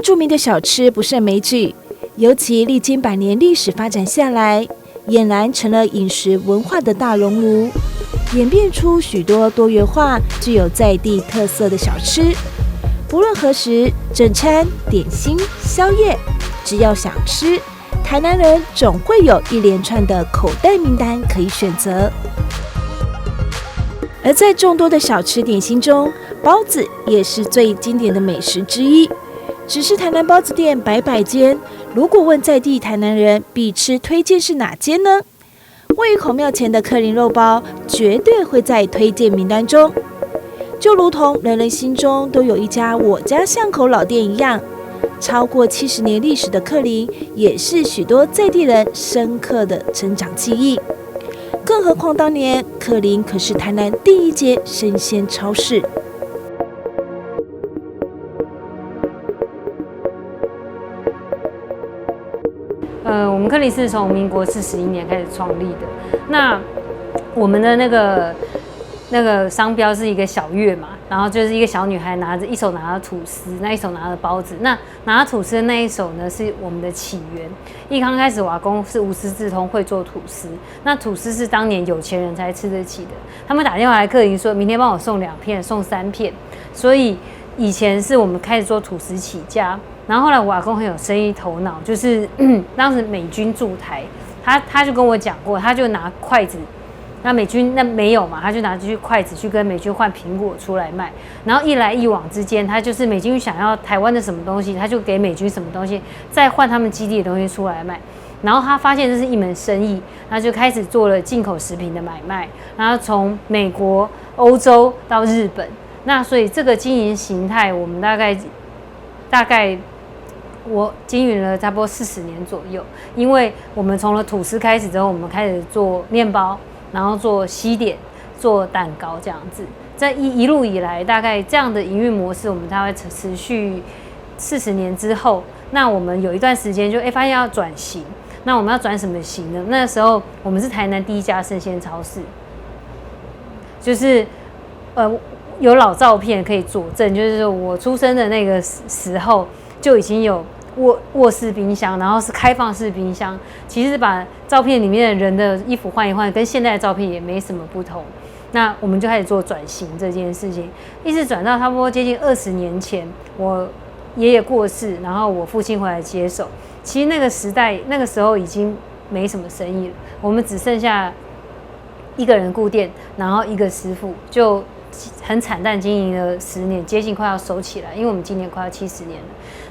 著名的小吃不胜枚举，尤其历经100年历史发展下来，俨然成了饮食文化的大熔炉，演变出许多多元化、具有在地特色的小吃。不论何时，正餐、点心、宵夜，只要想吃，台南人总会有一连串的口袋名单可以选择。而在众多的小吃点心中，包子也是最经典的美食之一。只是台南包子店百间，如果问在地台南人必吃推荐是哪间呢？位于孔庙前的克林肉包绝对会在推荐名单中，就如同人人心中都有一家我家巷口老店一样。超过70年历史的克林，也是许多在地人深刻的成长记忆。更何况当年克林可是台南第一间生鲜超市。我们克林是从民国41年开始创立的。那我们的那个商标是一个小月嘛，然后就是一个小女孩一手拿着吐司，那一手拿着包子。那拿着吐司的那一手呢，是我们的起源。一刚开始，我阿公是无师自通，会做吐司。那吐司是当年有钱人才吃得起的。他们打电话来客人说，明天帮我送2片，送3片。所以以前是我们开始做吐司起家。然后后来我阿公很有生意头脑，就是当时美军驻台，他就跟我讲过，他就拿筷子。那美军那没有嘛，他就拿去筷子去跟美军换苹果出来卖，然后一来一往之间，他就是美军想要台湾的什么东西，他就给美军什么东西，再换他们基地的东西出来卖。然后他发现这是一门生意，他就开始做了进口食品的买卖，然后从美国、欧洲到日本。那所以这个经营形态，我们大概我经营了差不多40年左右，因为我们从了吐司开始之后，我们开始做面包。然后做西点、做蛋糕这样子，这一路以来，大概这样的营运模式，我们大概持续40年之后，那我们有一段时间就发现要转型，那我们要转什么型呢？那时候我们是台南第一家生鲜超市，就是有老照片可以佐证，就是我出生的那个时候就已经有。卧室冰箱，然后是开放式冰箱，其实把照片里面的人的衣服换一换，跟现在的照片也没什么不同。那我们就开始做转型这件事情，一直转到差不多接近20年前，我爷爷过世，然后我父亲回来接手。其实那个时代，那个时候已经没什么生意了，我们只剩下1个人顾店，然后1个师傅，就很惨淡经营了10年，接近快要收起来，因为我们今年快要70年了。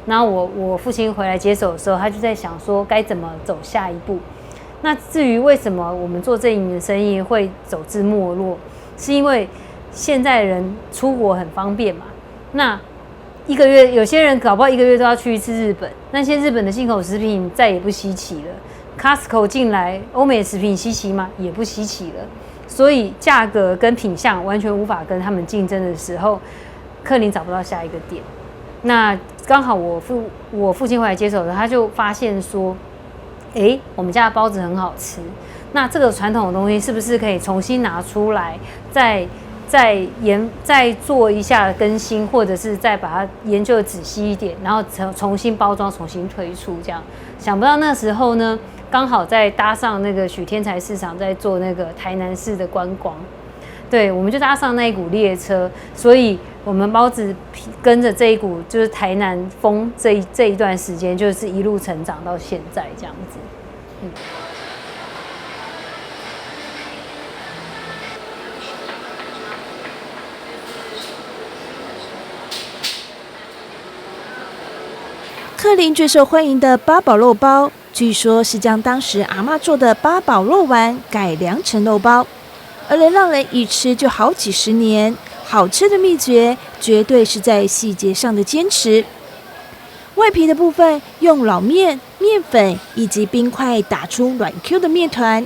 然后我父亲回来接手的时候，他就在想说该怎么走下一步。那至于为什么我们做这一门生意会走至没落，是因为现在人出国很方便嘛。那1个月，有些人搞不好1个月都要去一次日本，那些日本的进口食品再也不稀奇了。Costco 进来，欧美食品稀奇吗？也不稀奇了。所以价格跟品相完全无法跟他们竞争的时候，克林找不到下一个点。那刚好我父亲回来接手的时候，他就发现说，我们家的包子很好吃，那这个传统的东西是不是可以重新拿出来，再做一下更新，或者是再把它研究的仔细一点，然后重新包装、重新推出这样。想不到那时候呢，刚好在搭上那个许天才市场在做那个台南市的观光，对，我们就搭上那一股列车，所以我们包子跟着这一股就是台南风这一段时间，就是一路成长到现在这样子。克林最受欢迎的八宝肉包，据说是将当时阿嬷做的八宝肉丸改良成肉包，而能让人一吃就好几十年。好吃的秘诀绝对是在细节上的坚持。外皮的部分用老面、面粉以及冰块打出软 Q 的面团，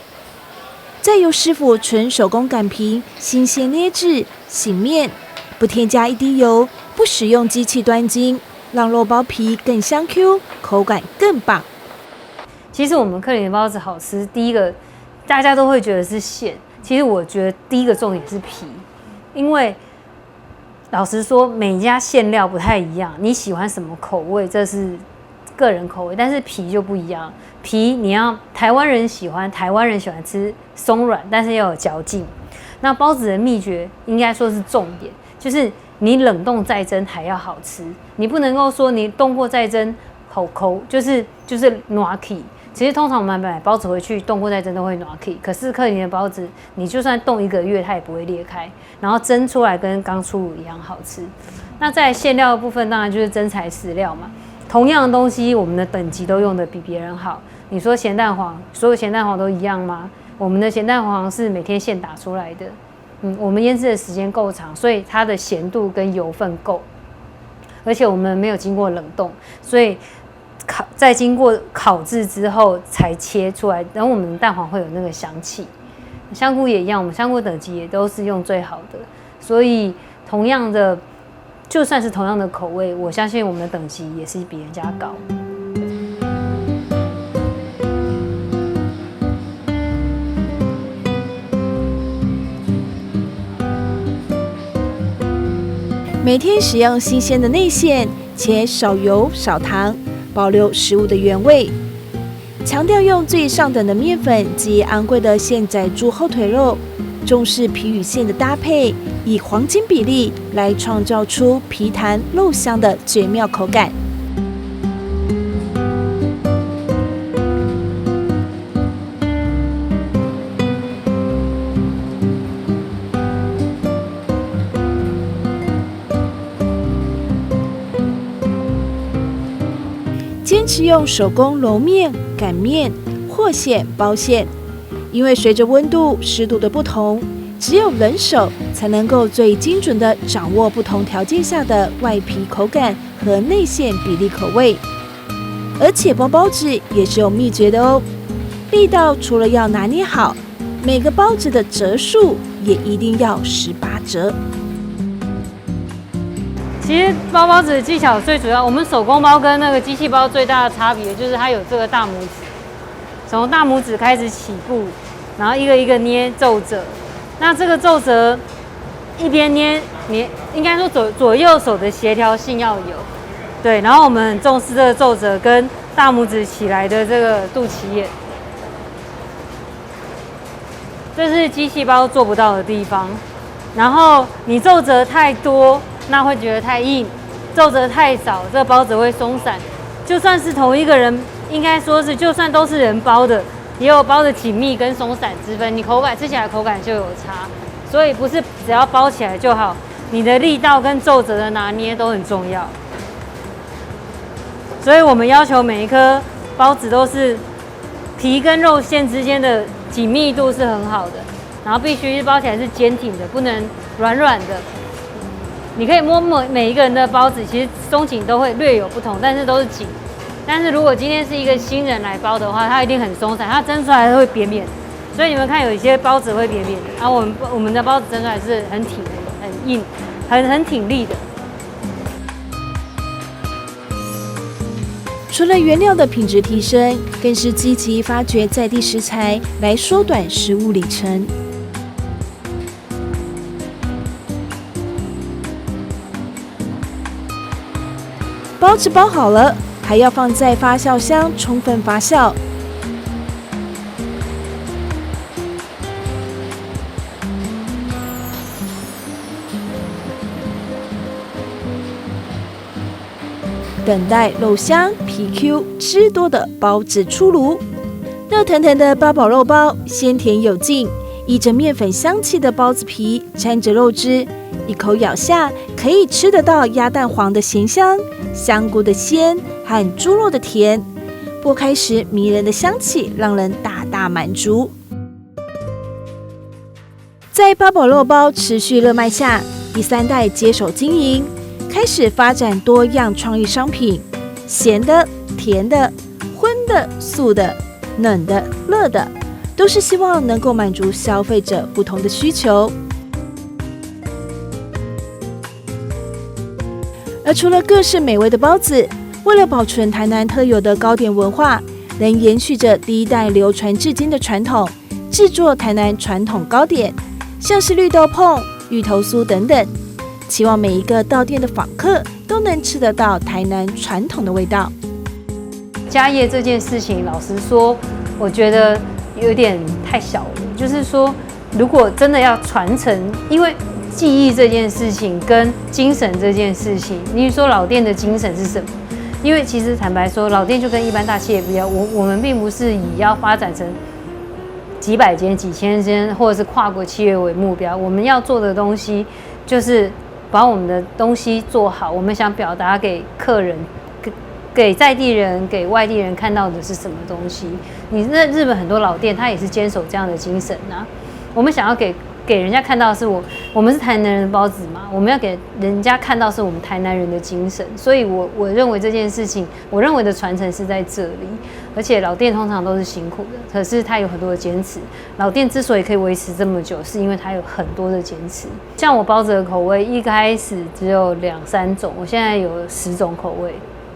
再由师傅纯手工擀平，新鲜捏制、醒面，不添加一滴油，不使用机器端筋，让肉包皮更香 Q， 口感更棒。其实我们克林的包子好吃，第一个大家都会觉得是馅，其实我觉得第一个重点是皮，因为老实说，每家馅料不太一样，你喜欢什么口味，这是个人口味。但是皮就不一样，皮你要台湾人喜欢吃松软，但是要有嚼劲。那包子的秘诀应该说是重点，就是你冷冻再蒸还要好吃，你不能够说你冻过再蒸就是软起。其实通常我们买包子回去冻过再蒸都会软起，可是克林的包子你就算冻1个月它也不会裂开，然后蒸出来跟刚出炉一样好吃。那在馅料的部分当然就是真材实料嘛，同样的东西我们的等级都用的比别人好。你说咸蛋黄，所有咸蛋黄都一样吗？我们的咸蛋黄是每天现打出来的，我们腌制的时间够长，所以它的咸度跟油分够，而且我们没有经过冷冻，所以在经过烤制之后才切出来，然后我们的蛋黄会有那个香气。香菇也一样，我们香菇等级也都是用最好的，所以同样的，就算是同样的口味，我相信我们的等级也是比人家高。每天使用新鲜的内馅，且少油少糖，保留食物的原味。强调用最上等的面粉及昂贵的现宰猪后腿肉，重视皮与馅的搭配，以黄金比例来创造出皮弹肉香的绝妙口感。坚持用手工揉面、擀面、和馅、包馅，因为随着温度、湿度的不同，只有人手才能够最精准地掌握不同条件下的外皮口感和内馅比例口味。而且包子也是有秘诀的哦，力道除了要拿捏好，每个包子的折数也一定要18折。其实包子的技巧最主要，我们手工包跟那个机器包最大的差别就是它有这个大拇指，从大拇指开始起步，然后一个一个捏皱褶。那这个皱褶一边捏，应该说左右手的协调性要有，对。然后我们很重视这个皱褶跟大拇指起来的这个肚脐眼，这是机器包做不到的地方。然后你皱褶太多，那会觉得太硬，皱褶太少，这个包子会松散。就算是同一个人，应该说是就算都是人包的，也有包的紧密跟松散之分，你口感吃起来口感就有差。所以不是只要包起来就好，你的力道跟皱褶的拿捏都很重要。所以我们要求每一颗包子都是皮跟肉馅之间的紧密度是很好的，然后必须包起来是坚挺的，不能软软的。你可以摸每一个人的包子，其实松紧都会略有不同，但是都是紧。但是如果今天是一个新人来包的话，它一定很松散，它蒸出来会扁扁的。所以你们看，有一些包子会扁扁的，然后我们的包子蒸出来是很挺的、很硬、很挺立的。除了原料的品质提升，更是积极发掘在地食材来缩短食物里程。包子包好了，还要放在发酵箱充分发酵。等待肉香、皮 Q、汁多的包子出炉。热腾腾的八宝肉包，鲜甜有劲，依着面粉香气的包子皮沾着肉汁，一口咬下，可以吃得到鸭蛋黄的咸香、香菇的鲜和猪肉的甜，剥开时迷人的香气让人大大满足。在八宝肉包持续热卖下，第3代接手经营，开始发展多样创意商品，咸的、甜的、荤的、素的、冷的、热的，都是希望能够满足消费者不同的需求。而除了各式美味的包子，为了保存台南特有的糕点文化，仍延续着第1代流传至今的传统，制作台南传统糕点，像是绿豆椪、芋头酥等等。期望每一个到店的访客都能吃得到台南传统的味道。家业这件事情，老实说，我觉得有点太小了。就是说，如果真的要传承，因为记忆这件事情跟精神这件事情，你说老店的精神是什么？因为其实坦白说，老店就跟一般大企业不一样，我们并不是以要发展成几百间、几千间，或者是跨国企业为目标。我们要做的东西就是把我们的东西做好。我们想表达给客人、给在地人、给外地人看到的是什么东西？你那日本很多老店，它也是坚守这样的精神啊。我们想要给人家看到的是我们是台南人的包子嘛，我们要给人家看到是我们台南人的精神，所以我认为这件事情，我认为的传承是在这里。而且老店通常都是辛苦的，可是它有很多的坚持。老店之所以可以维持这么久，是因为它有很多的坚持。像我包子的口味，一开始只有2、3种，我现在有10种口味，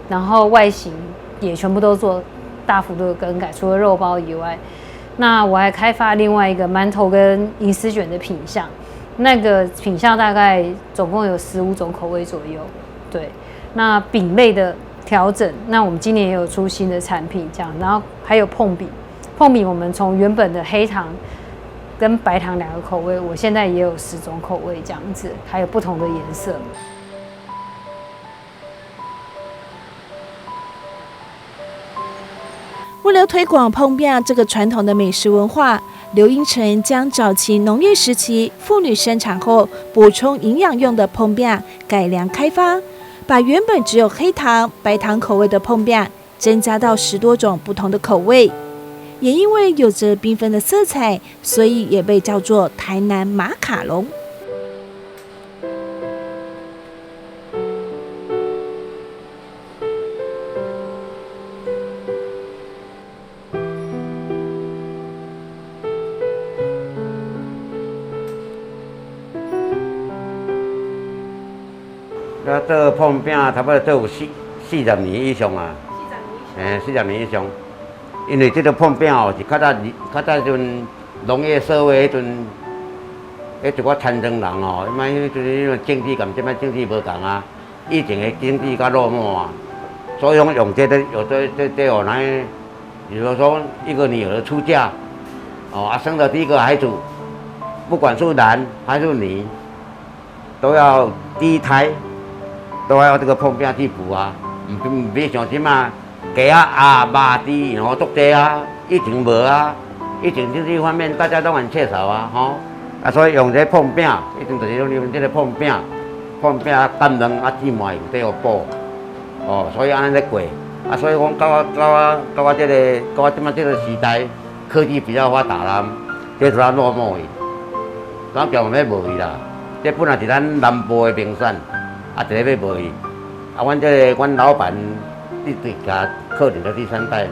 然后外形也全部都做大幅度的更改，除了肉包以外。那我还开发另外一个馒头跟银丝卷的品项，那个品项大概总共有15种口味左右。对，那饼类的调整，那我们今年也有出新的产品，这样，然后还有碰饼，碰饼我们从原本的黑糖跟白糖2个口味，我现在也有10种口味这样子，还有不同的颜色。为了推广椪饼这个传统的美食文化，刘英成将早期农业时期妇女生产后补充营养用的椪饼改良开发，把原本只有黑糖、白糖口味的椪饼增加到10多种不同的口味。也因为有着缤纷的色彩，所以也被叫做台南马卡龙。做椪饼差不多做有40年以上啊，40年以上。因为这个椪饼哦是较早阵农业社会迄阵，一寡参政人哦，伊卖迄阵政治跟即摆政治无同啊，以前的经济较落寞啊，所以用这哦来，比如说一个女儿出嫁，哦生了第一个孩子，不管是男还是女，都要第一胎。都要这个椪饼去补啊，唔别像即马鸡啊、肉猪然后足多啊，以前无啊，以前经济方面大家都很缺少啊，所以用这椪饼，一定就是用这个椪饼干软啊煮糜都要补，所以安尼在过，所以讲到我即马这个时代，科技比较发达啦，这是咱落寞去，咱叫咩无去啦，这本来是咱南部的名产。一个要卖去，阮老板对甲客人的第3代，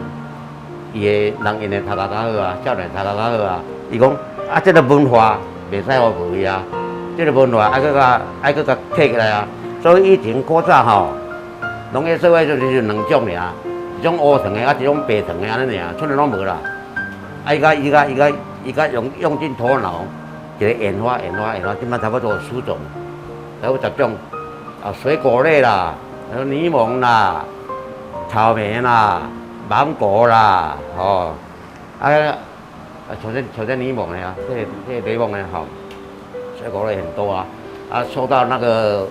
伊个人因会读得较好啊，少年读得较好啊。伊讲这个文化袂使互卖去啊，这个文化爱搁甲摕起来啊。所以以前古早吼，农业社会就是2种尔，一种乌糖的，一种白糖的安尼尔，剩下拢无啦。伊甲用尽头脑，一个研发，即摆差不多10种，差不多10种。水果类啦，柠檬啦、草莓啦、芒果啦，像这柠檬的啊，这柠檬的水果类很多啊，受到那个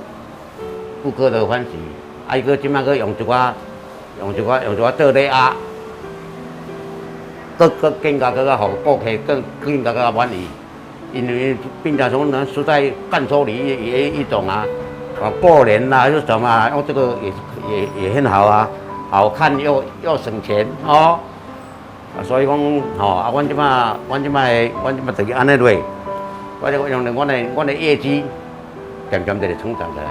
顾客的欢喜，伊个即摆个用一寡做礼盒，更更加互顾客更加满意，因为并且从实在伴手礼一种啊。过年啦，又什么啊？用这个也很好啊，好看又省钱哦。所以讲阮即摆就是安尼做，我用的业绩渐渐就成长起来。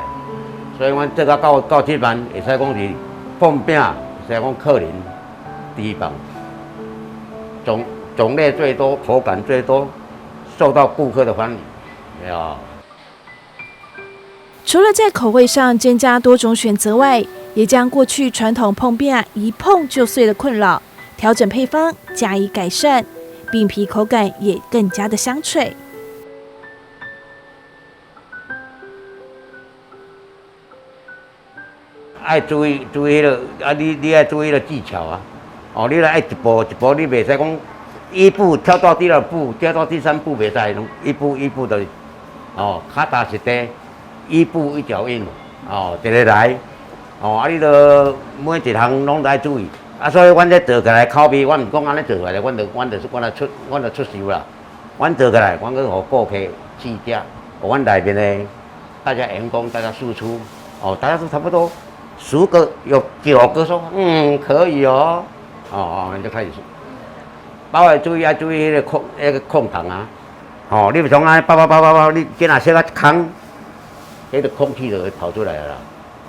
所以阮这个到这班，会使讲是椪饼，会使讲客人第一棒，种类最多，口感最多，受到顾客的欢迎，没有。除了在口味上增加多种选择外，也将过去传统椪饼一碰就碎的困扰调整配方加以改善，饼皮口感也更加的香脆。爱注意迄个啊，你爱注意个技巧啊。哦，你来爱一步一步，你袂使讲一步跳到第二步，跳到第三步袂使，一步一步的哦，脚踏实地，一步一脚印哦，一个来哦，啊，你著每一项拢爱注意啊，所以阮咧做起来口味，阮毋讲安尼做起来，阮著出手啦。阮做起来，阮去互顾客试食，互阮内面的大家员工大家输出，哦，大家都差不多10个有9个说，可以哦，你就开始。包要注意迄个空档啊，哦，你从安包，你今仔小个空，迄个空气就会跑出来了啦，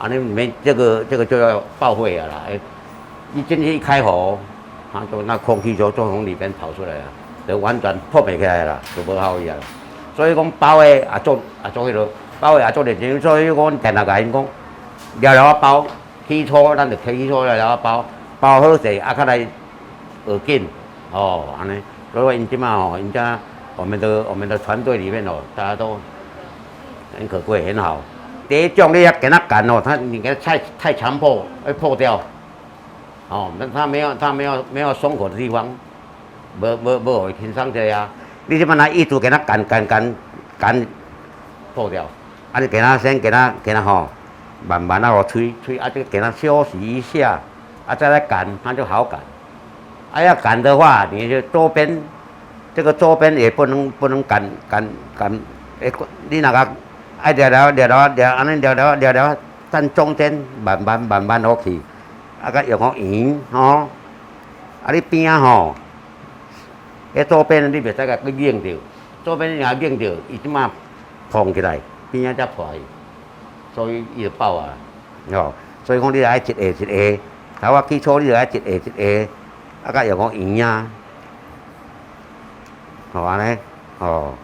啊，你里面这个就要报废了啦，你进去一开火，那空气就从里面跑出来了。就完全破灭起来啦，就无效益啦。所以讲包的也做迄落，包的也做认真。所以讲定下甲因讲，了包，起初咱就起初了包，包好势啊，较来学紧哦，安尼。所以因即马因家我们的团队里面哦，大家都很可贵，很好。第一种你要给他赶哦，你给他太强迫会破掉，哦，那他没有松口的地方。无会轻松者啊！你即摆拿意图给他赶破掉，啊！你给他先给他吼，慢慢啊吹，啊，就给他休息一下，啊，再来赶，他就好赶。啊，要赶的话，你就周边也不能赶，你那个爱聊，安尼聊，站中间慢慢好去，啊，个用个圆吼，啊，你边啊吼。迄左边你袂使甲佢拧着，左边若拧着，伊即马碰起来，边仔才破去，所以伊就爆啊，吼。所以讲你爱一下一下，头啊起初你就爱一下一下，啊，甲用个圆啊，吼安尼，吼，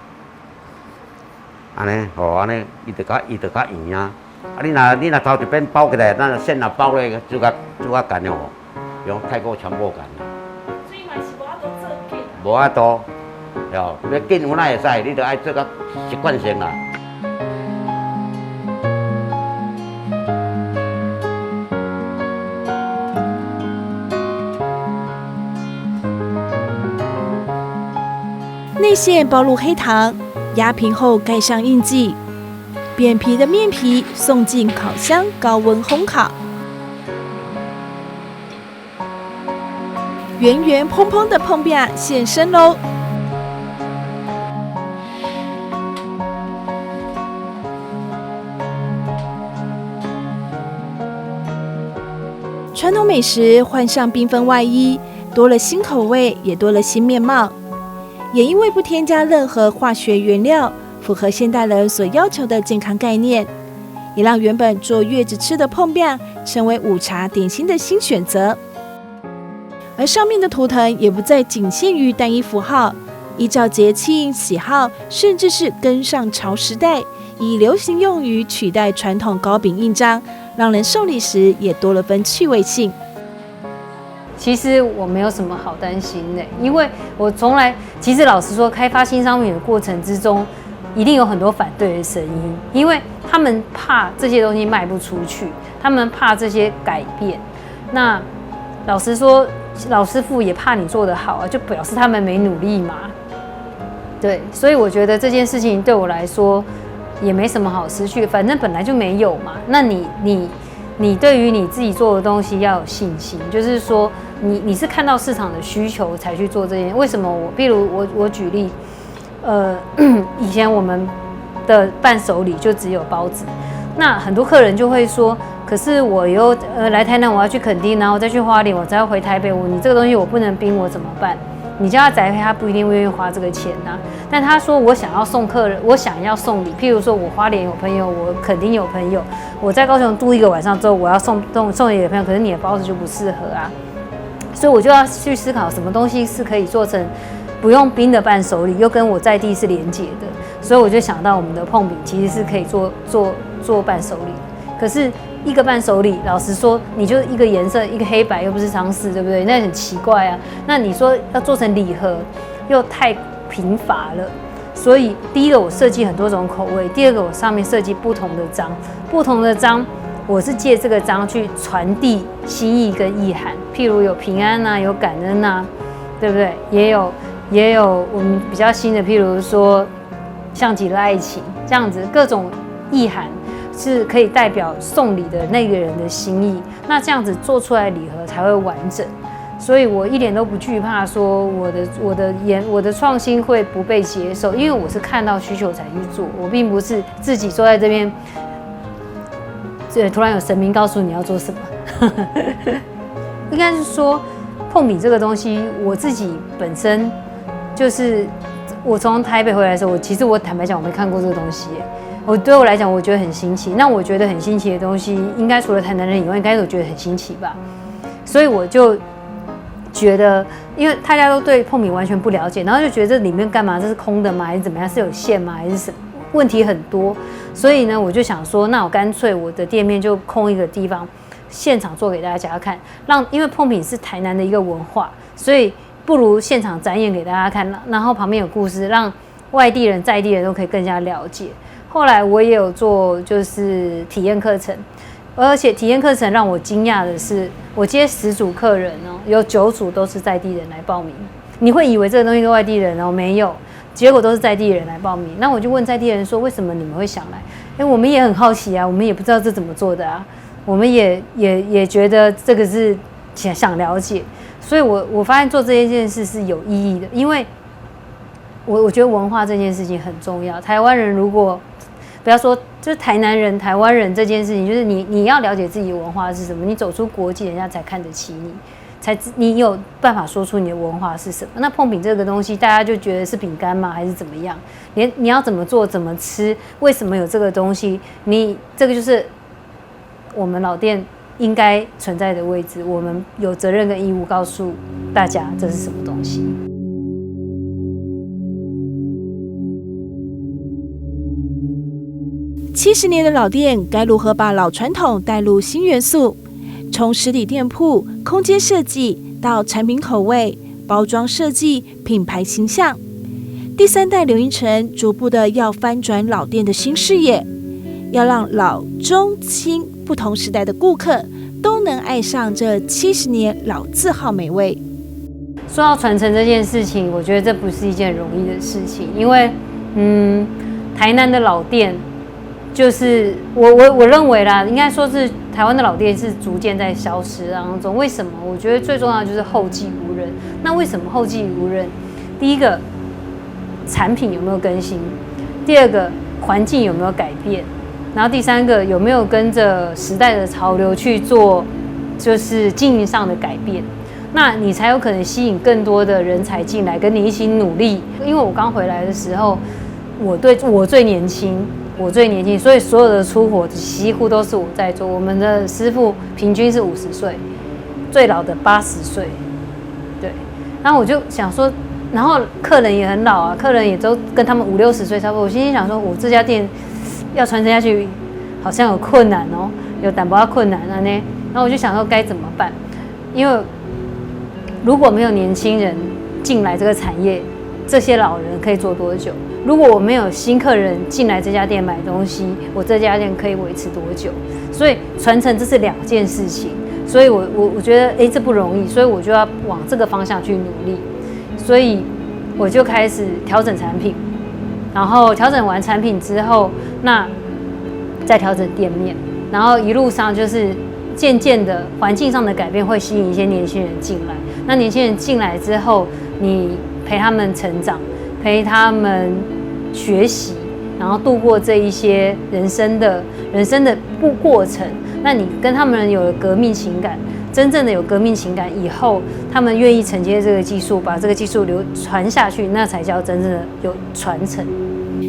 安尼，吼安尼，伊就较圆啊。啊，你若头一边包起来，咱线若包咧，就较干哦，用太过强迫感啦。无法度，要紧有哪会使？你着爱做个习惯性啦。内馅包入黑糖，压平后盖上印记，扁皮的面皮送进烤箱高温烘烤。圆圆蓬蓬的椪饼现身喽！传统美食换上缤纷外衣，多了新口味，也多了新面貌。也因为不添加任何化学原料，符合现代人所要求的健康概念，也让原本坐月子吃的椪饼成为午茶点心的新选择。而上面的图腾也不再仅限于单一符号，依照节庆、喜好，甚至是跟上潮时代，以流行用语取代传统糕饼印章，让人受礼时也多了分趣味性。其实我没有什么好担心的，因为我从来，其实老实说，开发新商品的过程之中，一定有很多反对的声音，因为他们怕这些东西卖不出去，他们怕这些改变。那老实说，老师傅也怕你做得好啊，就表示他们没努力嘛。对，所以我觉得这件事情对我来说也没什么好失去，反正本来就没有嘛。那你对于你自己做的东西要有信心，就是说你是看到市场的需求才去做这件。为什么比如我举例，以前我们的伴手礼就只有包子，那很多客人就会说，可是我又来台南，我要去垦丁，然后再去花莲，我再要回台北，你这个东西我不能冰，我怎么办？你叫他宅配，他不一定愿意花这个钱呐。但他说我想要送客人，我想要送礼，譬如说我花莲有朋友，我垦丁有朋友，我在高雄住1个晚上之后，我要送给朋友，可是你的包子就不适合啊。所以我就要去思考什么东西是可以做成不用冰的伴手礼，又跟我在地是连结的。所以我就想到我们的椪饼其实是可以做伴手礼，可是一个伴手礼，老实说，你就一个颜色，一个黑白，又不是常识，对不对？那很奇怪啊。那你说要做成礼盒，又太贫乏了。所以第一个我设计很多种口味，第二个我上面设计不同的章，不同的章我是借这个章去传递心意跟意涵，譬如有平安啊，有感恩啊，对不对？也有我们比较新的，譬如说像极了爱情这样子，各种意涵是可以代表送礼的那个人的心意。那这样子做出来礼盒才会完整。所以我一点都不惧怕说我的创新会不被接受，因为我是看到需求才去做，我并不是自己坐在这边，突然有神明告诉你要做什么。应该是说碰饼这个东西，我自己本身就是我从台北回来的时候，其实我坦白讲我没看过这个东西耶，对我来讲我觉得很新奇。那我觉得很新奇的东西，应该除了台南人以外，应该都觉得很新奇吧。所以我就觉得，因为大家都对碰饼完全不了解，然后就觉得这里面干嘛？这是空的吗？还是怎么样？是有线吗？还是什么？问题很多。所以呢，我就想说，那我干脆我的店面就空一个地方，现场做给大家看，因为碰饼是台南的一个文化，所以不如现场展演给大家看，然后旁边有故事，让外地人、在地人都可以更加了解。后来我也有做就是体验课程。而且体验课程让我惊讶的是，我接10组客人哦，有9组都是在地人来报名。你会以为这个东西是外地人哦，没有，结果都是在地人来报名。那我就问在地人说，为什么你们会想来？我们也很好奇啊，我们也不知道这怎么做的啊，我们也觉得这个是想了解。所以我发现做这件事是有意义的，因为我觉得文化这件事情很重要。台湾人如果不要说就是台南人、台湾人这件事情，就是你要了解自己的文化是什么，你走出国际，人家才看得起你，你有办法说出你的文化是什么。那碰饼这个东西，大家就觉得是饼干吗？还是怎么样？你要怎么做、怎么吃？为什么有这个东西？这个就是我们老店应该存在的位置，我们有责任跟义务告诉大家这是什么东西。70年的老店该如何把老传统带入新元素？从实体店铺、空间设计到产品口味、包装设计、品牌形象，第3代刘英成逐步的要翻转老店的新视野，要让老中青不同时代的顾客都能爱上这70年老字号美味。说到传承这件事情，我觉得这不是一件容易的事情，因为台南的老店。就是我认为啦，应该说是台湾的老店是逐渐在消失当中。为什么？我觉得最重要的就是后继无人。那为什么后继无人？第一个，产品有没有更新？第二个，环境有没有改变？然后第3个，有没有跟着时代的潮流去做，就是经营上的改变？那你才有可能吸引更多的人才进来，跟你一起努力。因为我刚回来的时候，我最年轻。所以所有的出货几乎都是我在做。我们的师傅平均是50岁，最老的80岁，对。然后我就想说，然后客人也很老啊，客人也都跟他们50、60岁差不多。我心里想说，我这家店要传承下去，好像有困难哦，有淡薄困难啊呢。然后我就想说该怎么办，因为如果没有年轻人进来这个产业，这些老人可以做多久？如果我没有新客人进来这家店买东西，我这家店可以维持多久？所以传承这是2件事情，所以我觉得这不容易，所以我就要往这个方向去努力，所以我就开始调整产品，然后调整完产品之后，那再调整店面，然后一路上就是渐渐的环境上的改变会吸引一些年轻人进来，那年轻人进来之后，你陪他们成长。陪他们学习，然后度过这一些人生的过程。那你跟他们有了革命情感，真正的有革命情感以后，他们愿意承接这个技术，把这个技术流传下去，那才叫真正的有传承。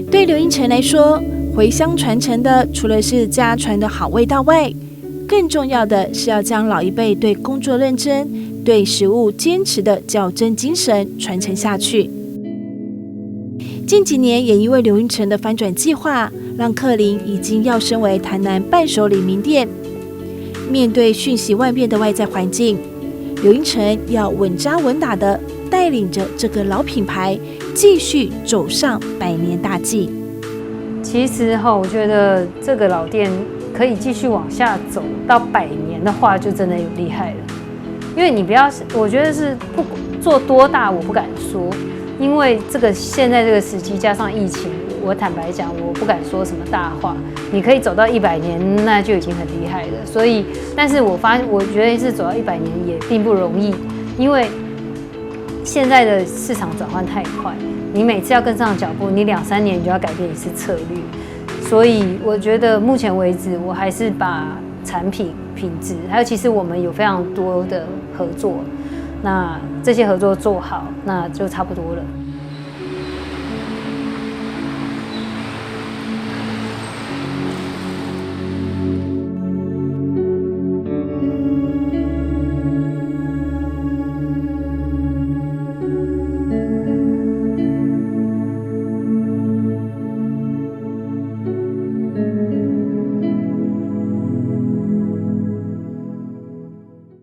对刘英成来说，回乡传承的除了是家传的好味道外，更重要的是要将老一辈对工作认真、对食物坚持的较真精神传承下去。近几年也因为刘英成的翻转计划，让克林已经要升为台南伴手礼名店。面对瞬息万变的外在环境，刘英成要稳扎稳打的带领着这个老品牌继续走上100年大计。其实我觉得这个老店可以继续往下走到100年的话，就真的有厉害了。因为你不要，我觉得是不做多大我不敢说，因为现在这个时期加上疫情，我坦白讲，我不敢说什么大话。你可以走到100年，那就已经很厉害了。所以，但是我觉得是走到100年也并不容易，因为现在的市场转换太快，你每次要跟上脚步，你2、3年你就要改变一次策略。所以我觉得目前为止，我还是把产品品质，还有其实我们有非常多的合作，那这些合作做好，那就差不多了。